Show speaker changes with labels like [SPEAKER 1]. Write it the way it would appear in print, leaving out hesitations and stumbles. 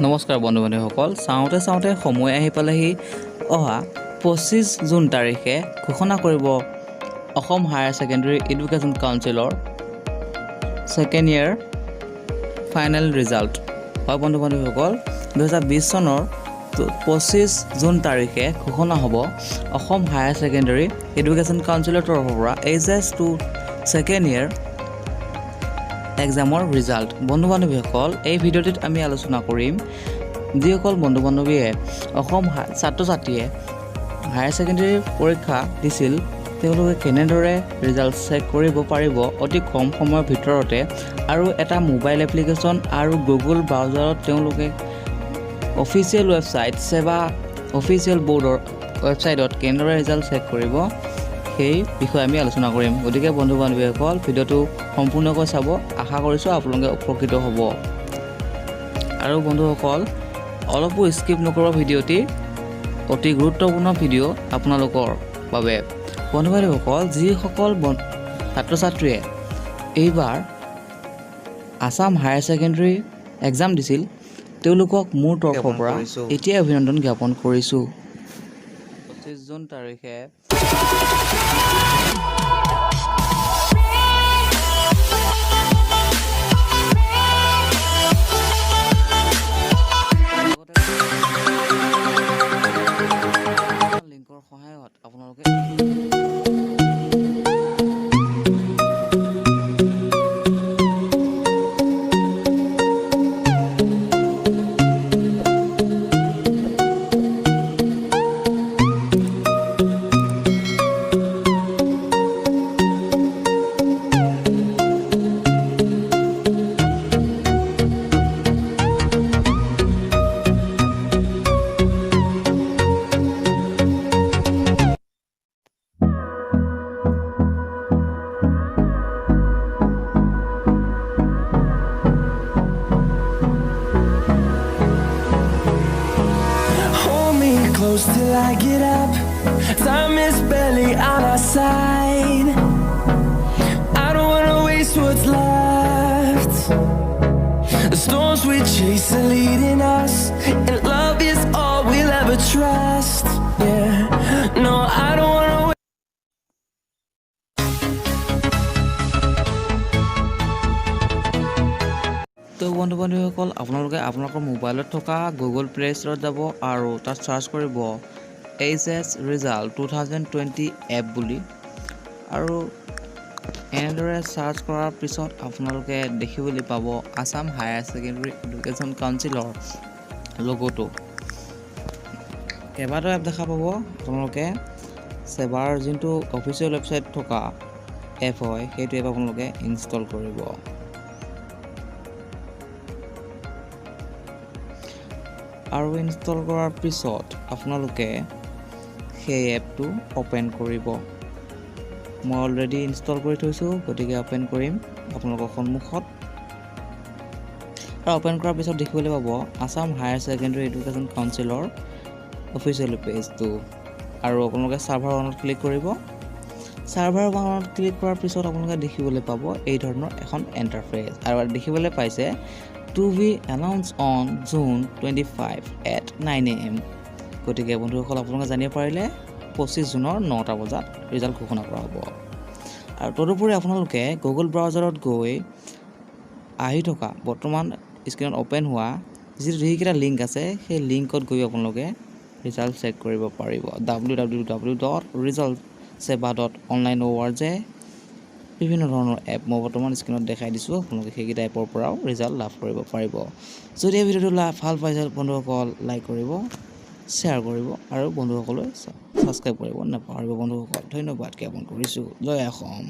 [SPEAKER 1] নমস্কাৰ বন্ধু বান্ধৱীসকল, চাওঁতে সময় আহি পালেহি অহা 25 জুন তাৰিখে ঘোষণা কৰিব অসম হায়াৰ ছেকেণ্ডেৰী এডুকেশ্যন কাউন্সিলৰ ছেকেণ্ড ইয়েৰ ফাইনেল ৰিজাল্ট। হয় বন্ধু বান্ধৱীসকল, 2020 চনৰ 25 জুন তাৰিখে ঘোষণা হ'ব অসম হায়াৰ ছেকেণ্ডেৰী এডুকেশ্যন কাউন্সিলৰ তৰফৰ পৰা HS2 ছেকেণ্ড ইয়েৰ এক্সামৰ ৰিজাল্ট। বন্ধু বান্ধৱীসকল, এই ভিডিঅ'টিত আমি আলোচনা কৰিম যিসকল বন্ধু বান্ধৱীয়ে অসম ছাত্ৰ ছাত্ৰীয়ে হায়াৰ ছেকেণ্ডেৰী পৰীক্ষা দিছিল তেওঁলোকে কেনেদৰে ৰিজাল্ট চেক কৰিব পাৰিব অতি কম সময়ৰ ভিতৰতে, আৰু এটা মোবাইল এপ্লিকেশ্যন আৰু গুগল ব্ৰাউজাৰত তেওঁলোকে অফিচিয়েল ৱেবছাইট সেৱা অফিচিয়েল বৰ্ডৰ ৱেবছাইটত কেনেদৰে ৰিজাল্ট চেক কৰিব সেই বিষয়ে আমি আলোচনা কৰিম। গতিকে বন্ধু বান্ধৱীসকল, ভিডিঅ'টো সম্পূৰ্ণকৈ চাব, আশা কৰিছোঁ আপোনালোকে উপকৃত হ'ব। আৰু বন্ধুসকল, অলপো স্কিপ নকৰা ভিডিঅ'টি অতি গুৰুত্বপূৰ্ণ ভিডিঅ' আপোনালোকৰ বাবে। বন্ধু বান্ধৱীসকল, যিসকল ছাত্ৰ ছাত্ৰীয়ে এইবাৰ আসাম হায়াৰ ছেকেণ্ডেৰী এক্সাম দিছিল তেওঁলোকক মোৰ তৰফৰ পৰা এতিয়াই অভিনন্দন জ্ঞাপন কৰিছোঁ। 25 জুন তাৰিখে লিংকৰ সহায়ত আপোনালোকে
[SPEAKER 2] close till I get up. Time is barely on our side. I don't wanna waste what's left. The storms we chase are leading us, and love is all we'll ever trust. Yeah, no, I don't wanna
[SPEAKER 1] তো বন্ধু বান্ধৱীসকল, আপোনালোকে আপোনালোকৰ মোবাইলত থকা Google play ষ্টৰত যাব আৰু তাত search কৰিব HS ৰিজাল্ট 2020 এপ বুলি, আৰু এনেদৰে চাৰ্চ কৰাৰ পিছত আপোনালোকে দেখিবলৈ পাব আসাম হায়াৰ ছেকেণ্ডেৰী এডুকেশ্যন কাউন্সিলৰ লগ'টো। কেইবাটাও এপ দেখা পাব। আপোনালোকে সেৱাৰ যোনটো অফিচিয়েল ৱেবছাইট থকা এপ হয় সেইটো এপ আপোনালোকে ইনষ্টল কৰিব। আৰু ইনষ্টল কৰাৰ পিছত আপোনালোকে সেই এপটো অ'পেন কৰিব। মই অলৰেডি ইনষ্টল কৰি থৈছোঁ, গতিকে অ'পেন কৰিম আপোনালোকৰ সন্মুখত। আৰু অ'পেন কৰাৰ পিছত দেখিবলৈ পাব আসাম হায়াৰ ছেকেণ্ডেৰী এডুকেশ্যন কাউন্সিলৰ অফিচিয়েল পেজটো, আৰু আপোনালোকে ছাৰ্ভাৰ ওৱানত ক্লিক কৰিব। ছাৰ্ভাৰ ওৱানত ক্লিক কৰাৰ পিছত আপোনালোকে দেখিবলৈ পাব এই ধৰণৰ এখন ইণ্টাৰফেচ, আৰু দেখিবলৈ পাইছে to be announced on June 25 at 9 AM। গতিকে বন্ধুসকল, আপোনালোকে জানিব পাৰিলে 25 জুনৰ 9টা বজাত ৰিজাল্ট ঘোষণা কৰা হ'ব। আৰু তদুপৰি আপোনালোকে গুগল ব্ৰাউজাৰত গৈ আহি থকা বৰ্তমান স্ক্ৰীনত অ'পেন হোৱা যিকেইটা লিংক আছে সেই লিংকত গৈ আপোনালোকে ৰিজাল্ট চেক কৰিব পাৰিব। www.resultseva.online.org বিভিন্ন ধৰণৰ এপ মই বৰ্তমান স্ক্ৰীনত দেখাই দিছোঁ, আপোনালোকে সেইকেইটা এপৰ পৰাও ৰিজাল্ট লাভ কৰিব পাৰিব। যদি এই ভিডিঅ'টো ভাল পাইছে বন্ধুসকল, লাইক কৰিব, শ্বেয়াৰ কৰিব, আৰু বন্ধুসকলে ছাবস্ক্ৰাইব কৰিব নাপাহৰিব। বন্ধুসকল, ধন্যবাদ জ্ঞাপন কৰিছোঁ। জয় অসম।